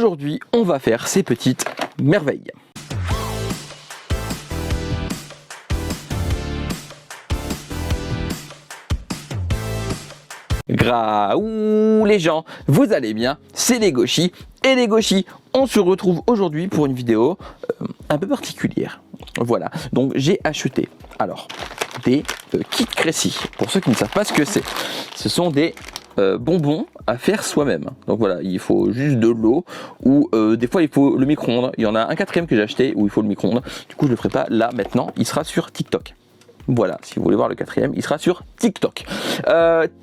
Aujourd'hui, on va faire ces petites merveilles. Graouh les gens, vous allez bien? C'est les Gauchis. Et les Gauchis, on se retrouve aujourd'hui pour une vidéo un peu particulière. Voilà, donc j'ai acheté des kits Crécy. Pour ceux qui ne savent pas ce que c'est, ce sont des bonbons à faire soi-même. Donc voilà, il faut juste de l'eau ou des fois il faut le micro-ondes. Il y en a un quatrième que j'ai acheté où il faut le micro-ondes. Du coup je le ferai pas là maintenant, il sera sur TikTok. Voilà, si vous voulez voir le quatrième, il sera sur TikTok.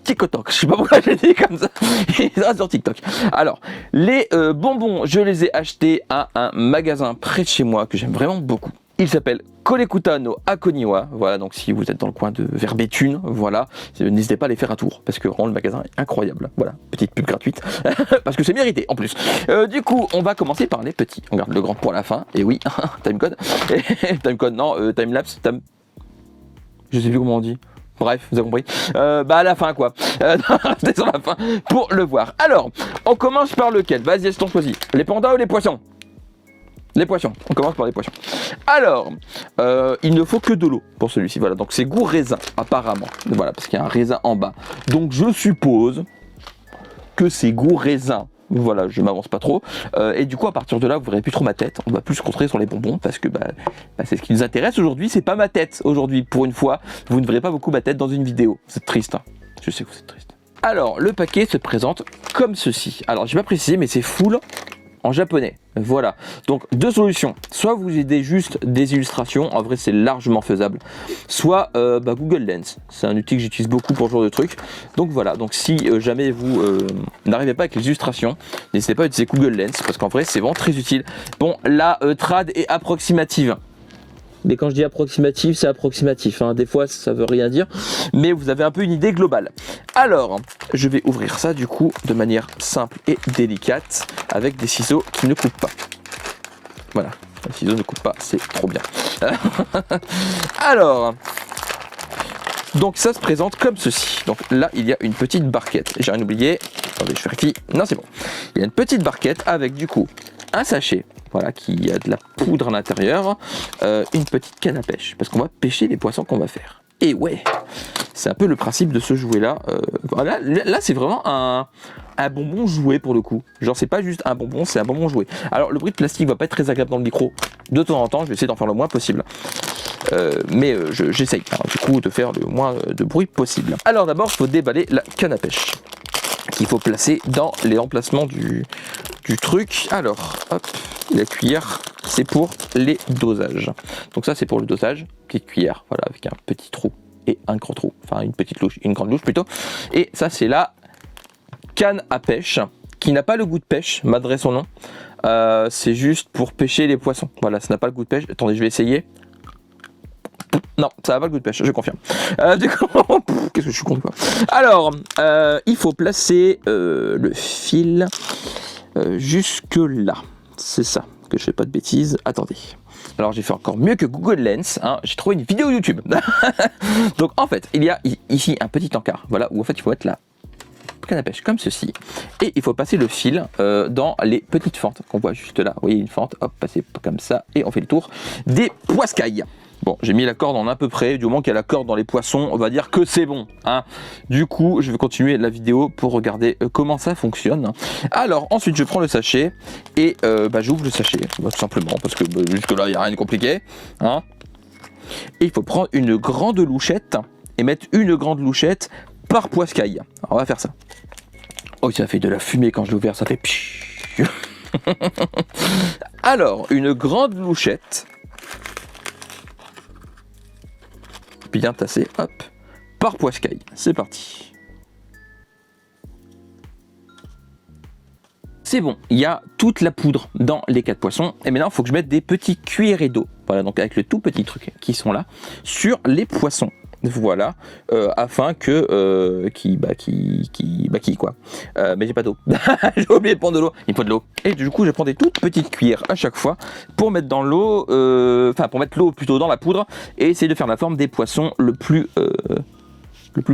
TikTok, je sais pas pourquoi j'ai dit comme ça. Il sera sur TikTok. Alors, les bonbons, je les ai achetés à un magasin près de chez moi que j'aime vraiment beaucoup. Il s'appelle Kolekutano à Koniwa. Voilà, donc si vous êtes dans le coin de vers Béthune, voilà, n'hésitez pas à aller faire un tour parce que vraiment le magasin est incroyable. Voilà, petite pub gratuite parce que c'est mérité en plus. Du coup, on va commencer par les petits. On garde le grand pour la fin. Et oui, timecode. Timecode, non, timelapse, je sais plus comment on dit. Bref, vous avez compris. À la fin quoi. C'était sur la fin pour le voir. Alors, on commence par lequel? Vas-y, est-ce qu'on choisit? Les pandas ou les poissons? Les poissons. On commence par les poissons. Alors, il ne faut que de l'eau pour celui-ci. Voilà, donc c'est goût raisin apparemment. Voilà, parce qu'il y a un raisin en bas. Donc je suppose que c'est goût raisin. Voilà, je m'avance pas trop. Et du coup, à partir de là, vous verrez plus trop ma tête. On va plus se concentrer sur les bonbons parce que c'est ce qui nous intéresse aujourd'hui. C'est pas ma tête aujourd'hui. Pour une fois, vous ne verrez pas beaucoup ma tête dans une vidéo. C'est triste. Hein. Je sais que c'est triste. Alors, le paquet se présente comme ceci. Alors, j'ai pas précisé, mais c'est full en japonais. Voilà. Donc, deux solutions. Soit vous aidez juste des illustrations. En vrai, c'est largement faisable. Soit Google Lens. C'est un outil que j'utilise beaucoup pour ce genre de trucs. Donc voilà. Donc si jamais vous n'arrivez pas avec les illustrations, n'hésitez pas à utiliser Google Lens parce qu'en vrai, c'est vraiment très utile. Bon, la trad est approximative. Mais quand je dis approximatif, c'est approximatif. Hein. Des fois, ça veut rien dire. Mais vous avez un peu une idée globale. Alors, je vais ouvrir ça du coup de manière simple et délicate avec des ciseaux qui ne coupent pas. Voilà, les ciseaux ne coupent pas, c'est trop bien. Alors, donc ça se présente comme ceci. Donc là, il y a une petite barquette. J'ai rien oublié. Attendez, je vérifie. Non, c'est bon. Il y a une petite barquette avec du coup un sachet. Voilà, qui a de la poudre à l'intérieur, une petite canne à pêche, parce qu'on va pêcher les poissons qu'on va faire. Et ouais, c'est un peu le principe de ce jouet-là. Voilà, là, c'est vraiment un bonbon jouet pour le coup. Genre, c'est pas juste un bonbon, c'est un bonbon jouet. Alors, le bruit de plastique va pas être très agréable dans le micro. De temps en temps, je vais essayer d'en faire le moins possible. Mais j'essaye, du coup, de faire le moins de bruit possible. Alors, d'abord, il faut déballer la canne à pêche, qu'il faut placer dans les emplacements du truc. Alors, hop, la cuillère, c'est pour les dosages. Donc ça, c'est pour le dosage. Petite cuillère, voilà, avec un petit trou et un grand trou. Enfin, une petite louche, une grande louche plutôt. Et ça, c'est la canne à pêche, qui n'a pas le goût de pêche, malgré son nom. C'est juste pour pêcher les poissons. Voilà, ça n'a pas le goût de pêche. Attendez, je vais essayer. Non, ça n'a pas le goût de pêche, je confirme. Du coup, qu'est-ce que je suis con quoi. Alors, il faut placer le fil jusque là. C'est ça, que je fais pas de bêtises. Attendez. Alors j'ai fait encore mieux que Google Lens. Hein. J'ai trouvé une vidéo YouTube. Donc en fait, il y a ici un petit encart. Voilà, où en fait il faut mettre la canne à pêche comme ceci. Et il faut passer le fil dans les petites fentes qu'on voit juste là. Vous voyez une fente, hop, passer comme ça. Et on fait le tour des poiscailles. Bon, j'ai mis la corde en à peu près. Du moment qu'il y a la corde dans les poissons, on va dire que c'est bon. Hein. Du coup, je vais continuer la vidéo pour regarder comment ça fonctionne. Alors, ensuite, je prends le sachet et j'ouvre le sachet, tout simplement, parce que jusque-là, il n'y a rien de compliqué. Hein. Et il faut prendre une grande louchette et mettre une grande louchette par poiscaille. Alors, on va faire ça. Oh, ça fait de la fumée quand je l'ai ouvert, ça fait... Alors, une grande louchette... bien tassé, hop, par poiscaille. C'est parti. C'est bon, il y a toute la poudre dans les 4 poissons. Et maintenant, il faut que je mette des petits cuillerées d'eau. Voilà, donc avec le tout petit truc qui sont là, sur les poissons. Voilà, afin que mais j'ai pas d'eau. J'ai oublié de prendre de l'eau. Il faut de l'eau. Et du coup, je prends des toutes petites cuillères à chaque fois pour mettre dans l'eau, pour mettre l'eau plutôt dans la poudre et essayer de faire la forme des poissons le plus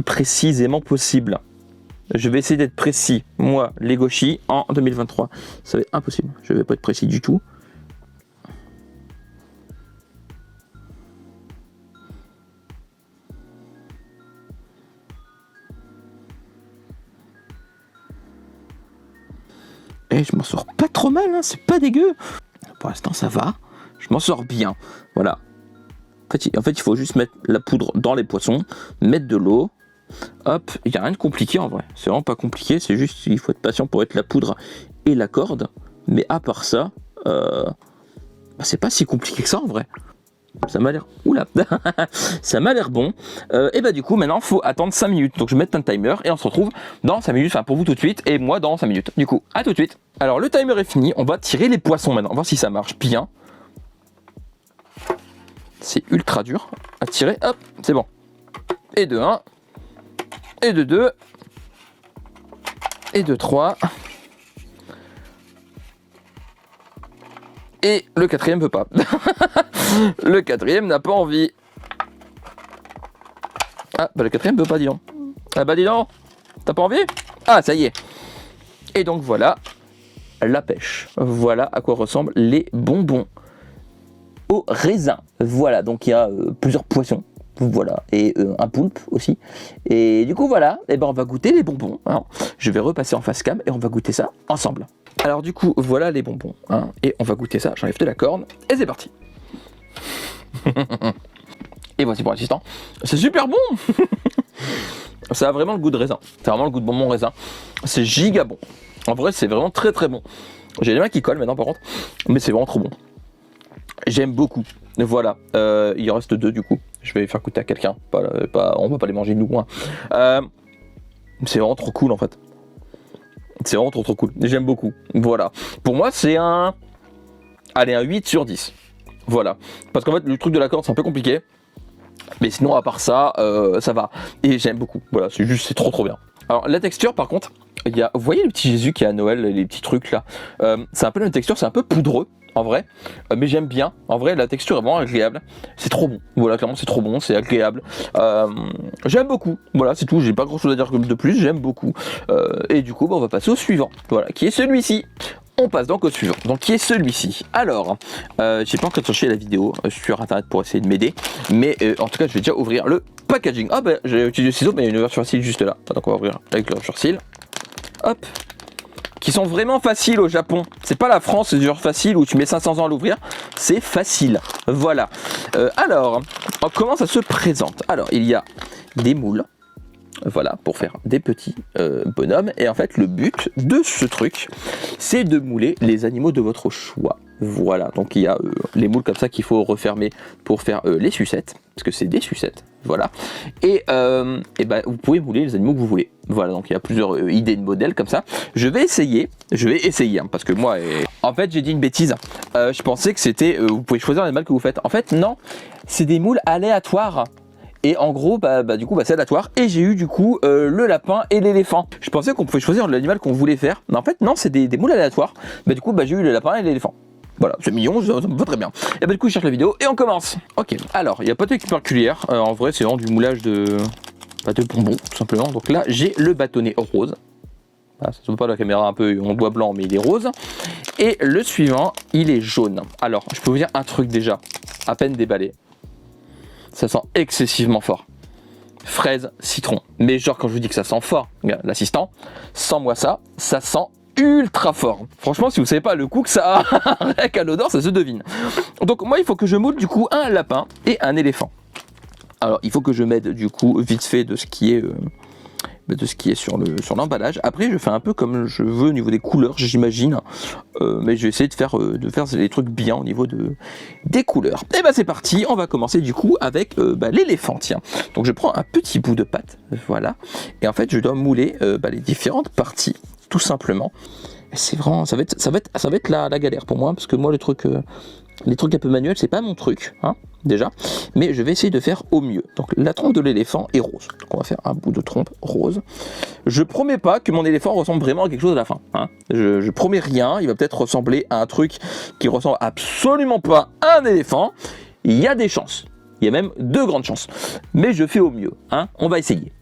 précisément possible. Je vais essayer d'être précis, moi, les gauchis, en 2023. Ça va être impossible, je vais pas être précis du tout. Et je m'en sors pas trop mal, hein, c'est pas dégueu. Pour l'instant, ça va. Je m'en sors bien. Voilà. En fait, il faut juste mettre la poudre dans les poissons, mettre de l'eau. Hop, il n'y a rien de compliqué en vrai. C'est vraiment pas compliqué, c'est juste il faut être patient pour mettre la poudre et la corde. Mais à part ça, c'est pas si compliqué que ça en vrai. Ça m'a l'air... Oula ça m'a l'air bon. Et bah du coup, maintenant, il faut attendre 5 minutes. Donc je vais mettre un timer et on se retrouve dans 5 minutes. Enfin, pour vous tout de suite et moi dans 5 minutes. Du coup, à tout de suite. Alors, le timer est fini. On va tirer les poissons maintenant. On va voir si ça marche bien. C'est ultra dur à tirer. Hop, c'est bon. Et de 1. Et de 2. Et de 3. Et le quatrième peut pas. Le quatrième n'a pas envie. Ah, bah le quatrième peut pas, dis donc. Ah bah dis donc, t'as pas envie? Ah, ça y est. Et donc voilà, la pêche. Voilà à quoi ressemblent les bonbons au raisin. Voilà, donc il y a plusieurs poissons. Voilà, et un poulpe aussi. Et du coup, voilà, et ben on va goûter les bonbons. Hein. Je vais repasser en face cam et on va goûter ça ensemble. Alors du coup, voilà les bonbons. Hein, et on va goûter ça. J'enlève de la corne et c'est parti. Et voici pour l'assistant. C'est super bon. Ça a vraiment le goût de raisin. C'est vraiment le goût de bonbon raisin. C'est giga bon. En vrai, c'est vraiment très très bon. J'ai les mains qui collent maintenant par contre. Mais c'est vraiment trop bon. J'aime beaucoup. Voilà. Il en reste 2 du coup. Je vais les faire goûter à quelqu'un. On va pas les manger nous. Hein. C'est vraiment trop cool en fait. C'est vraiment trop cool. J'aime beaucoup. Voilà. Pour moi, c'est un... Allez, un 8 sur 10. Voilà. Parce qu'en fait, le truc de la corde, c'est un peu compliqué. Mais sinon, à part ça, ça va. Et j'aime beaucoup. Voilà, c'est juste, c'est trop bien. Alors, la texture, par contre, il y a... Vous voyez le petit Jésus qui est à Noël, les petits trucs là. C'est un peu la même texture, c'est un peu poudreux. En vrai, mais j'aime bien. En vrai, la texture est vraiment agréable. C'est trop bon. Voilà, clairement, c'est trop bon, c'est agréable. J'aime beaucoup. Voilà, c'est tout. J'ai pas grand chose à dire de plus. J'aime beaucoup. Et du coup, on va passer au suivant. Voilà, qui est celui-ci. On passe donc au suivant. Donc, qui est celui-ci. Alors, j'ai pas encore cherché la vidéo sur internet pour essayer de m'aider. Mais en tout cas, je vais déjà ouvrir le packaging. Ah, ben, j'ai utilisé le ciseau, mais il y a une ouverture cils juste là. Donc, on va ouvrir avec l'ouverture cils. Hop. Qui sont vraiment faciles au Japon. C'est pas la France, c'est genre facile où tu mets 500 ans à l'ouvrir. C'est facile. Voilà. Alors, comment ça se présente? Alors, il y a des moules. Voilà, pour faire des petits bonhommes. Et en fait, le but de ce truc, c'est de mouler les animaux de votre choix. Voilà, donc il y a les moules comme ça qu'il faut refermer pour faire les sucettes, parce que c'est des sucettes, voilà. Et ben, vous pouvez mouler les animaux que vous voulez. Voilà, donc il y a plusieurs idées de modèles comme ça. Je vais essayer, hein, parce que moi, en fait, j'ai dit une bêtise. Je pensais que c'était, vous pouvez choisir l'animal que vous faites. En fait, non, c'est des moules aléatoires. Et en gros, du coup, c'est aléatoire. Et j'ai eu du coup le lapin et l'éléphant. Je pensais qu'on pouvait choisir l'animal qu'on voulait faire. Mais en fait, non, c'est des moules aléatoires. Du coup, j'ai eu le lapin et l'éléphant. Voilà, c'est mignon, ça me va très bien. Et du coup, je cherche la vidéo et on commence. Ok, alors, il n'y a pas de technique particulière. En vrai, c'est vraiment du moulage de bonbons, tout simplement. Donc là, j'ai le bâtonnet rose. Voilà, ça se voit pas la caméra un peu, on voit blanc, mais il est rose. Et le suivant, il est jaune. Alors, je peux vous dire un truc déjà, à peine déballé. Ça sent excessivement fort. Fraise, citron. Mais genre quand je vous dis que ça sent fort, l'assistant, sens-moi ça, ça sent ultra fort. Franchement, si vous savez pas le goût que ça a, avec à l'odeur, ça se devine. Donc moi, il faut que je moule du coup un lapin et un éléphant. Alors, il faut que je m'aide du coup vite fait de ce qui est sur l'emballage. Après, je fais un peu comme je veux au niveau des couleurs, j'imagine. Mais je vais essayer de faire les trucs bien au niveau des couleurs. Et c'est parti, on va commencer du coup avec l'éléphant. Tiens, donc je prends un petit bout de pâte, voilà. Et en fait, je dois mouler les différentes parties, tout simplement. Et c'est vraiment, ça va être la galère pour moi, parce que moi, les trucs un peu manuels, c'est pas mon truc, hein, déjà. Mais je vais essayer de faire au mieux. Donc la trompe de l'éléphant est rose. Donc on va faire un bout de trompe rose. Je promets pas que mon éléphant ressemble vraiment à quelque chose à la fin. Hein. Je promets rien. Il va peut-être ressembler à un truc qui ressemble absolument pas à un éléphant. Il y a des chances. Il y a même 2 grandes chances. Mais je fais au mieux. Hein. On va essayer.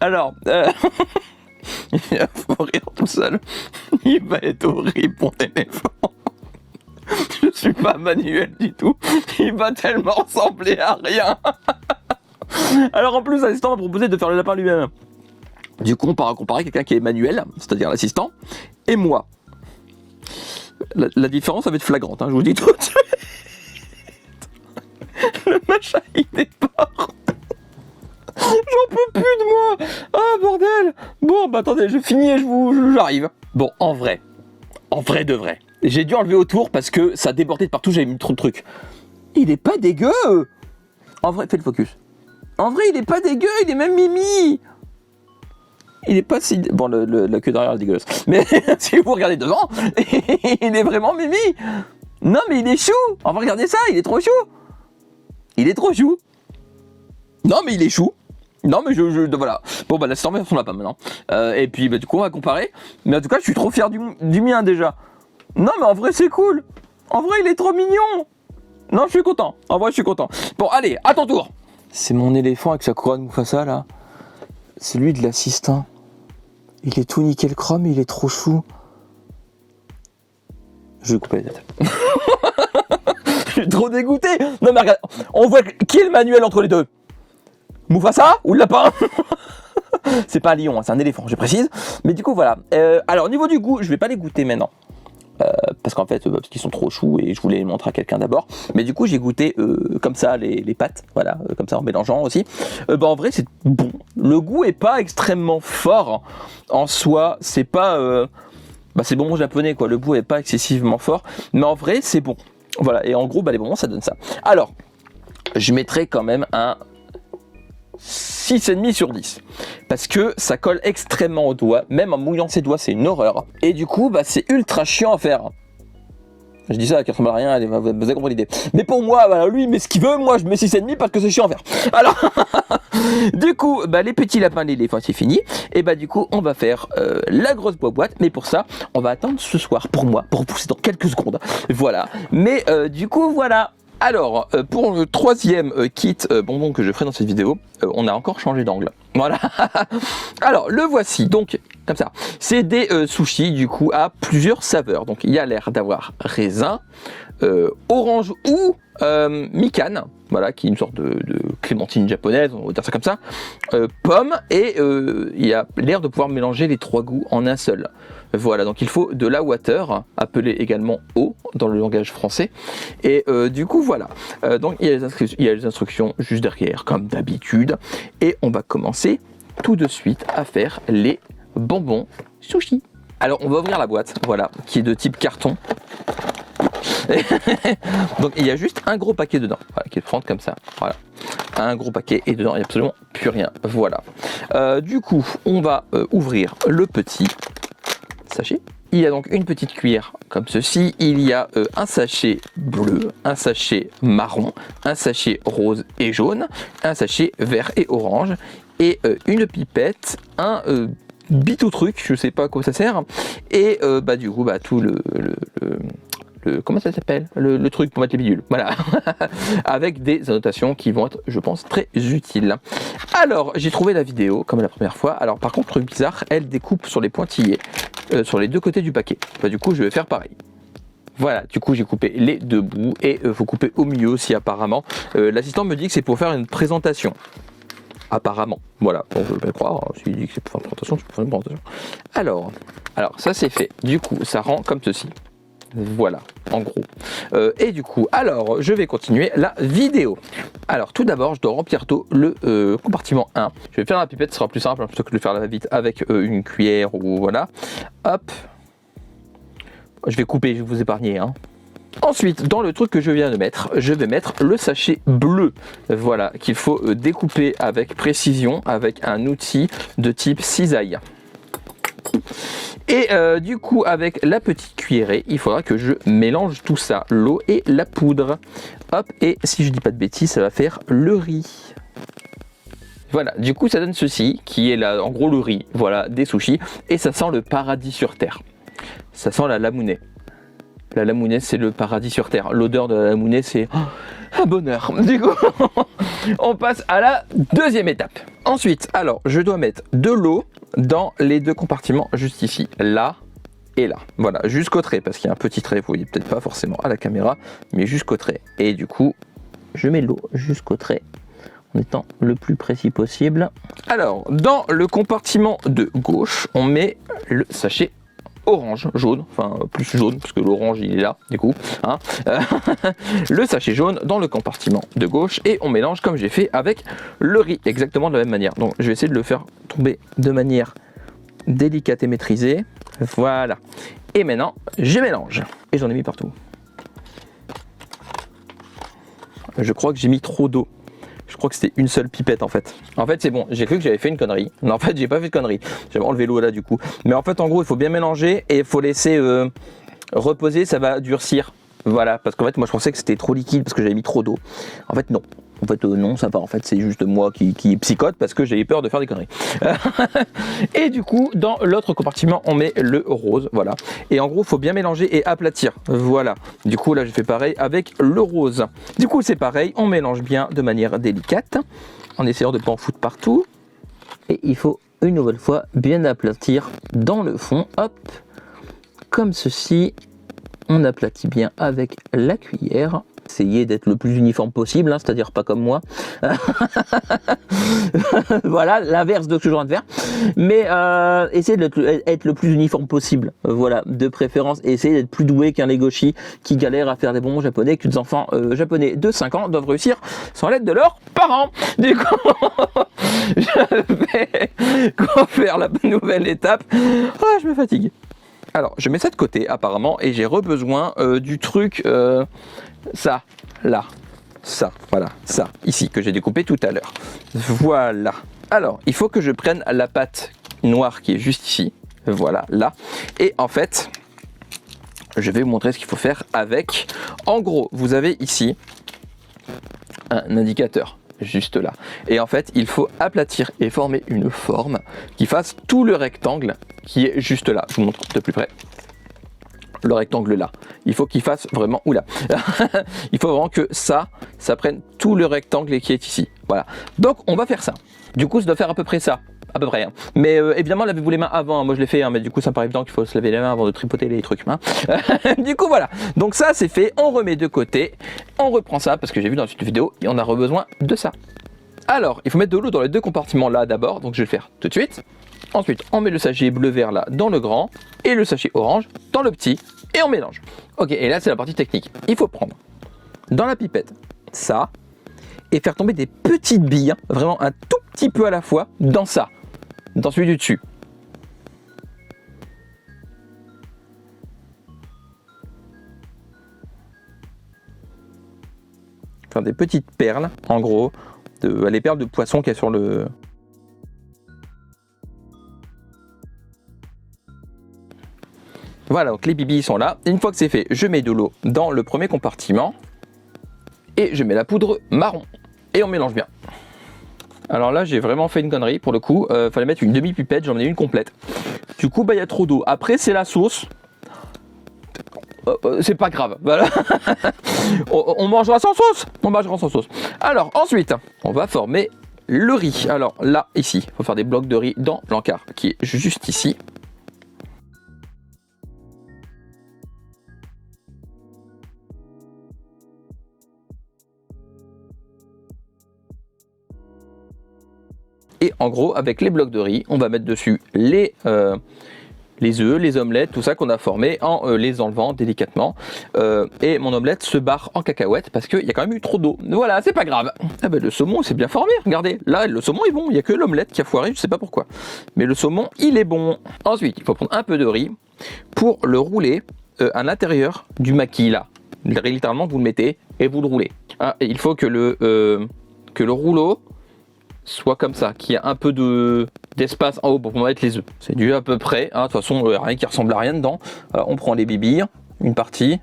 Alors, Il va mourir tout seul. Il va être horrible mon éléphant. Je suis pas manuel du tout. Il va tellement ressembler à rien. Alors en plus, l'assistant m'a proposé de faire le lapin lui-même. Du coup, on va comparer quelqu'un qui est manuel, c'est-à-dire l'assistant, et moi. La différence, ça va être flagrante, hein, je vous dis tout de suite. Le machin, il déporte. J'en peux plus de moi. Ah, bordel. Bon, bah attendez, je finis et j'arrive. Bon, en vrai de vrai. J'ai dû enlever autour parce que ça débordait de partout, j'avais mis trop de trucs. Il est pas dégueu. En vrai, fais le focus. En vrai, il est pas dégueu, il est même mimi. Il est pas si... Bon, la queue derrière est dégueulasse. Mais si vous regardez devant, il est vraiment mimi. Non, mais il est chou. En vrai, regardez ça, il est trop chou. Il est trop chou. Non, mais il est chou. Non, mais voilà. Bon, bah, l'assistant va son lapin maintenant. Et puis, bah, du coup, on va comparer. Mais en tout cas, je suis trop fier du mien déjà. Non, mais en vrai, c'est cool. En vrai, il est trop mignon. Non, je suis content. En vrai, je suis content. Bon, allez, à ton tour. C'est mon éléphant avec sa couronne Mufasa, là. C'est lui de l'assistant. Il est tout nickel chrome, il est trop chou. Je vais couper les têtes. Je suis trop dégoûté. Non, mais regarde, on voit qui est le manuel entre les deux. Mufasa ou le lapin? C'est pas un lion, hein, c'est un éléphant, je précise. Mais du coup, voilà. Alors, au niveau du goût, je vais pas les goûter maintenant. Parce qu'en fait, parce qu'ils sont trop choux et je voulais les montrer à quelqu'un d'abord. Mais du coup, j'ai goûté comme ça les pâtes, voilà, comme ça en mélangeant aussi. En vrai, c'est bon. Le goût est pas extrêmement fort en soi. C'est pas, c'est bonbon japonais quoi. Le goût est pas excessivement fort, mais en vrai, c'est bon. Voilà. Et en gros, les bonbons, ça donne ça. Alors, je mettrai quand même un 6,5 sur 10 parce que ça colle extrêmement aux doigts, même en mouillant ses doigts c'est une horreur et du coup c'est ultra chiant à faire. Je dis ça à qui ressemble à rien, vous avez compris l'idée. Mais pour moi, voilà, lui il met ce qu'il veut, moi je mets 6,5 parce que c'est chiant à faire. Alors du coup les petits lapins l'éléphant c'est fini et du coup on va faire la grosse boîte, mais pour ça on va attendre ce soir pour moi, pour vous c'est dans quelques secondes, voilà. Mais du coup voilà. Alors, pour le troisième kit bonbon que je ferai dans cette vidéo, on a encore changé d'angle. Voilà. Alors, le voici. Donc, comme ça. C'est des sushis, du coup, à plusieurs saveurs. Donc, il y a l'air d'avoir raisin, orange ou mikan. Voilà, qui est une sorte de clémentine japonaise, on va dire ça comme ça. Pomme, et il y a l'air de pouvoir mélanger les trois goûts en un seul. Voilà, donc il faut de la water, appelée également eau dans le langage français. Et du coup, voilà. Donc il y a les instructions juste derrière, comme d'habitude. Et on va commencer tout de suite à faire les bonbons sushi. Alors, on va ouvrir la boîte, voilà, qui est de type carton. Donc il y a juste un gros paquet dedans, voilà, qui est 30 comme ça, voilà, un gros paquet et dedans il n'y a absolument plus rien, voilà. Du coup on va ouvrir le petit sachet. Il y a donc une petite cuillère comme ceci, il y a un sachet bleu, un sachet marron, un sachet rose et jaune, un sachet vert et orange et une pipette, un bitou truc, je sais pas à quoi ça sert, et du coup tout comment ça s'appelle, le truc pour mettre les bidules, voilà. Avec des annotations qui vont être, je pense, très utiles. Alors, j'ai trouvé la vidéo, comme la première fois. Alors, par contre, truc bizarre, elle découpe sur les pointillés, sur les deux côtés du paquet. Du coup, je vais faire pareil. Voilà, du coup, j'ai coupé les deux bouts, et faut couper au milieu aussi, apparemment. L'assistant me dit que c'est pour faire une présentation. Apparemment, voilà, bon, je vais le croire, s'il dit que c'est pour faire une présentation, c'est pour faire une présentation. Alors, ça c'est fait. Du coup, ça rend comme ceci. Voilà, en gros. Et du coup, alors, je vais continuer la vidéo. Alors, tout d'abord, je dois remplir tout le compartiment 1. Je vais faire la pipette, ce sera plus simple, plutôt que de le faire vite avec une cuillère ou voilà. Hop. Je vais couper, je vais vous épargner, hein. Ensuite, dans le truc que je viens de mettre, je vais mettre le sachet bleu, voilà, qu'il faut découper avec précision, avec un outil de type cisaille. Et du coup, avec la petite cuillerée, il faudra que je mélange tout ça, l'eau et la poudre. Hop, et si je dis pas de bêtises, ça va faire le riz. Voilà, du coup, ça donne ceci, qui est là, en gros le riz, voilà, des sushis, et ça sent le paradis sur terre. Ça sent la lamounée. La lamounaise, c'est le paradis sur terre. L'odeur de la lamounaise, c'est un bonheur. Du coup, on passe à la deuxième étape. Ensuite, alors, je dois mettre de l'eau dans les deux compartiments juste ici, là et là. Voilà, jusqu'au trait, parce qu'il y a un petit trait, vous voyez peut-être pas forcément à la caméra, mais jusqu'au trait. Et du coup, je mets l'eau jusqu'au trait en étant le plus précis possible. Alors, dans le compartiment de gauche, on met le sachet orange, jaune, enfin plus jaune, parce que l'orange il est là, du coup, hein. Le sachet jaune dans le compartiment de gauche et on mélange comme j'ai fait avec le riz, exactement de la même manière. Donc je vais essayer de le faire tomber de manière délicate et maîtrisée. Voilà. Et maintenant, je mélange. Et j'en ai mis partout. Je crois que j'ai mis trop d'eau. Je crois que c'était une seule pipette en fait. En fait c'est bon, j'ai cru que j'avais fait une connerie. Mais en fait j'ai pas fait de connerie. J'avais enlevé l'eau là du coup. Mais en fait en gros il faut bien mélanger et il faut laisser reposer, ça va durcir. Voilà, parce qu'en fait moi je pensais que c'était trop liquide parce que j'avais mis trop d'eau. En fait non. En fait non, ça va. En fait c'est juste moi qui psychote parce que j'avais peur de faire des conneries. Et du coup dans l'autre compartiment on met le rose, voilà. Et en gros il faut bien mélanger et aplatir, voilà. Du coup là je fais pareil avec le rose. Du coup c'est pareil, on mélange bien de manière délicate en essayant de ne pas en foutre partout. Et il faut une nouvelle fois bien aplatir dans le fond, hop, comme ceci. On aplatit bien avec la cuillère. Essayez d'être le plus uniforme possible, hein, c'est-à-dire pas comme moi. Voilà, l'inverse de ce que je viens de faire. Mais essayez d'être le plus uniforme possible. Voilà, de préférence. Essayez d'être plus doué qu'un Legoshi qui galère à faire des bonbons japonais, que les enfants japonais de 5 ans doivent réussir sans l'aide de leurs parents. Du coup, je vais refaire la nouvelle étape. Ah, je me fatigue. Alors, je mets ça de côté apparemment et j'ai besoin du truc, ça, là, ça, voilà, ça, ici, que j'ai découpé tout à l'heure. Voilà. Alors, il faut que je prenne la pâte noire qui est juste ici, voilà, là. Et en fait, je vais vous montrer ce qu'il faut faire avec. En gros, vous avez ici un indicateur. Juste là. Et en fait, il faut aplatir et former une forme qui fasse tout le rectangle qui est juste là. Je vous montre de plus près. Le rectangle là. Il faut qu'il fasse vraiment... Oula. Il faut vraiment que ça prenne tout le rectangle qui est ici. Voilà. Donc, on va faire ça. Du coup, ça doit faire à peu près ça. À peu près. Hein. Mais évidemment, lavez-vous les mains avant. Hein. Moi, je l'ai fait, hein, mais du coup, ça me paraît évident qu'il faut se laver les mains avant de tripoter les trucs. Hein. Du coup, voilà. Donc ça, c'est fait. On remet de côté. On reprend ça parce que j'ai vu dans une vidéo et on a besoin de ça. Alors, il faut mettre de l'eau dans les deux compartiments là d'abord. Donc, je vais le faire tout de suite. Ensuite, on met le sachet bleu-vert là dans le grand et le sachet orange dans le petit et on mélange. Ok, et là, c'est la partie technique. Il faut prendre dans la pipette ça et faire tomber des petites billes, vraiment un tout petit peu à la fois, dans ça. Dans celui du dessus. Faire des petites perles, en gros, les perles de poisson qu'il y a sur le... Voilà, donc les bibis sont là. Une fois que c'est fait, je mets de l'eau dans le premier compartiment et je mets la poudre marron et on mélange bien. Alors là, j'ai vraiment fait une connerie pour le coup. Fallait mettre une demi-pipette, j'en ai une complète. Du coup, bah, y a trop d'eau. Après, c'est la sauce. C'est pas grave. Voilà. On mangera sans sauce. On mangera sans sauce. Alors, ensuite, on va former le riz. Alors là, ici, il faut faire des blocs de riz dans l'encart qui est juste ici. Et en gros, avec les blocs de riz, on va mettre dessus les œufs, les omelettes, tout ça qu'on a formé en les enlevant délicatement. Et mon omelette se barre en cacahuète parce qu'il y a quand même eu trop d'eau. Voilà, c'est pas grave. Ah ben, le saumon, c'est bien formé, regardez. Là, le saumon est bon, il n'y a que l'omelette qui a foiré, je sais pas pourquoi. Mais le saumon, il est bon. Ensuite, il faut prendre un peu de riz pour le rouler à l'intérieur du maquis, là. Littéralement, vous le mettez et vous le roulez. Ah, et il faut que le rouleau soit comme ça, qu'il y a un peu d'espace en haut pour mettre les œufs. C'est dû à peu près, hein, de toute façon, rien qui ressemble à rien dedans. Alors, on prend les bibilles, une partie,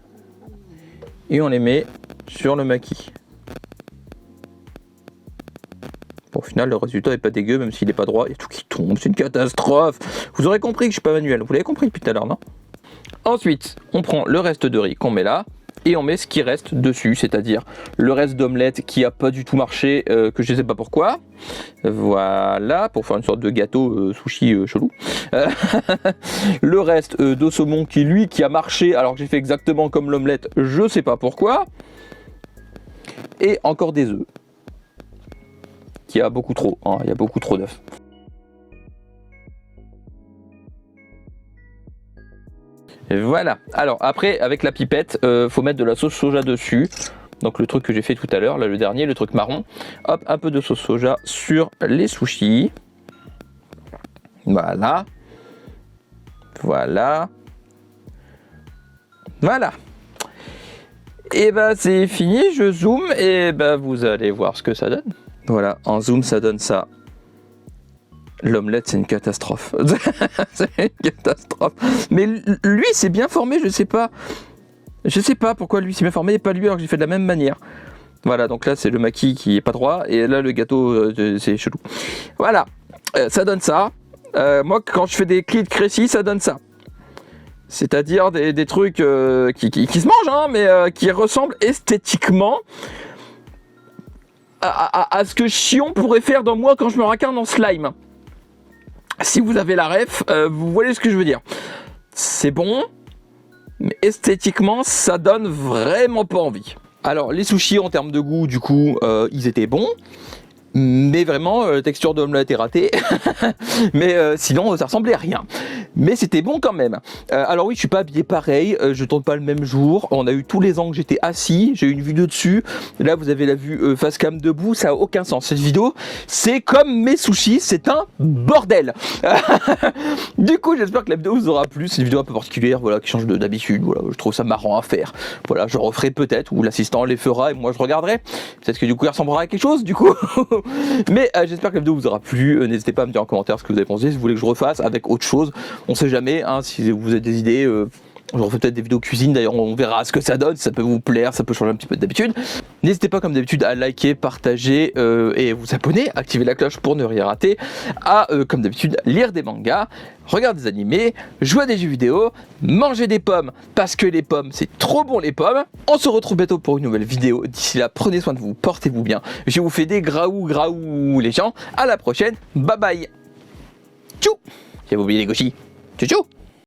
et on les met sur le maquis. Bon, au final, le résultat n'est pas dégueu, même s'il n'est pas droit, il y a tout qui tombe, c'est une catastrophe. Vous aurez compris que je suis pas manuel, vous l'avez compris depuis tout à l'heure, non? Ensuite, on prend le reste de riz qu'on met là et on met ce qui reste dessus, c'est-à-dire le reste d'omelette qui a pas du tout marché, que je sais pas pourquoi. Voilà, pour faire une sorte de gâteau sushi chelou. Le reste de saumon qui a marché alors que j'ai fait exactement comme l'omelette, je sais pas pourquoi. Et encore des œufs. Qui a beaucoup trop, hein, il y a beaucoup trop d'œufs. Voilà, alors après avec la pipette, faut mettre de la sauce soja dessus. Donc le truc que j'ai fait tout à l'heure, là le dernier, le truc marron. Hop, un peu de sauce soja sur les sushis. Voilà. Voilà. Voilà. Et ben c'est fini, je zoome et ben vous allez voir ce que ça donne. Voilà, en zoom ça donne ça. L'omelette, c'est une catastrophe. C'est une catastrophe. Mais lui, c'est bien formé, je sais pas. Je sais pas pourquoi lui, c'est bien formé et pas lui, alors que j'ai fait de la même manière. Voilà, donc là, c'est le maquis qui est pas droit, et là, le gâteau, c'est chelou. Voilà, ça donne ça. Moi, quand je fais des clips crécis, ça donne ça. C'est-à-dire des trucs qui se mangent, hein, mais qui ressemblent esthétiquement à ce que Chion pourrait faire dans moi quand je me racarne en slime. Si vous avez la ref, vous voyez ce que je veux dire. C'est bon, mais esthétiquement, ça donne vraiment pas envie. Alors, les sushis, en termes de goût, du coup, ils étaient bons. Mais vraiment, texture d'omelette est ratée. Mais sinon, ça ressemblait à rien. Mais c'était bon quand même. Alors oui, je suis pas habillé pareil. Je tourne pas le même jour. On a eu tous les angles, j'étais assis. J'ai eu une vidéo dessus. Là, vous avez la vue face cam debout. Ça a aucun sens. Cette vidéo, c'est comme mes sushis. C'est un bordel. Du coup, j'espère que la vidéo vous aura plu. C'est une vidéo un peu particulière, voilà, qui change d'habitude. Voilà, je trouve ça marrant à faire. Voilà, je referai peut-être, ou l'assistant les fera et moi je regarderai. Peut-être que du coup, il ressemblera à quelque chose. Du coup. Mais j'espère que la vidéo vous aura plu. N'hésitez pas à me dire en commentaire ce que vous avez pensé, si vous voulez que je refasse avec autre chose. On sait jamais, hein, si vous avez des idées. Je refais peut-être des vidéos cuisine, d'ailleurs on verra ce que ça donne, si ça peut vous plaire, ça peut changer un petit peu d'habitude. N'hésitez pas comme d'habitude à liker, partager et vous abonner, activer la cloche pour ne rien rater, à comme d'habitude lire des mangas, regarder des animés, jouer à des jeux vidéo, manger des pommes parce que les pommes c'est trop bon les pommes. On se retrouve bientôt pour une nouvelle vidéo, d'ici là prenez soin de vous, portez-vous bien, je vous fais des graou les gens, à la prochaine, bye bye. Tchou. J'ai oublié les gauchis, tchou tchou.